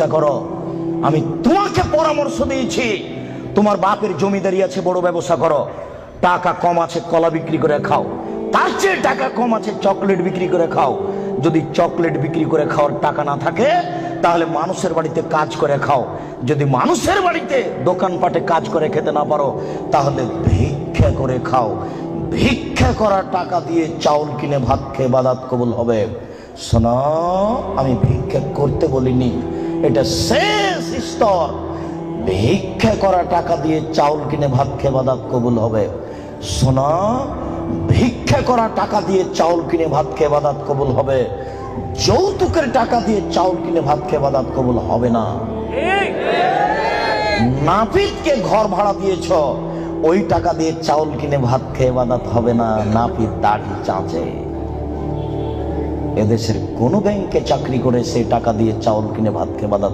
চেষ্টা করো। আমি তোমাকে পরামর্শ দিয়েছি, তোমার বাপের জমিদারি আছে, বড় ব্যবসা করো। টাকা কম আছে কলা বিক্রি করে খাও, তার চেয়ে টাকা কম আছে চকলেট বিক্রি করে খাও। যদি চকলেট বিক্রি করে খাওয়ার টাকা না থাকে তাহলে মানুষের বাড়িতে কাজ করে খাও। যদি মানুষের বাড়িতে দোকানপাটে কাজ করে খেতে না পারো তাহলে ভিক্ষা করে খাও। ভিক্ষা করা টাকা দিয়ে চাউল কিনে ভাত খেয়ে ইবাদত কবুল হবে। শোনো, আমি ভিক্ষা করতে বলিনি, এটা শেষ স্তর। ভিক্ষা করা টাকা দিয়ে চাউল কিনে ভাত খেয়ে ইবাদত কবুল হবে। শোনো, ভিক্ষা করা টাকা দিয়ে চাউল কিনে ভাত খেয়ে ইবাদত কবুল হবে। যৌতুকের টাকা দিয়ে চাউল কিনে ভাত খেয়ে ইবাদত কবুল হবে না। নাপিতকে ঘর ভাড়া দিয়েছ, ওই টাকা দিয়ে চাউল কিনে ভাত খেয়ে ইবাদত হবে না। নাপিত দাড়ি চাঁচে। এদেশের কোন ব্যাংকে চাকরি করে সেই টাকা দিয়ে চাউল কিনে ভাত খেয়ে ইবাদত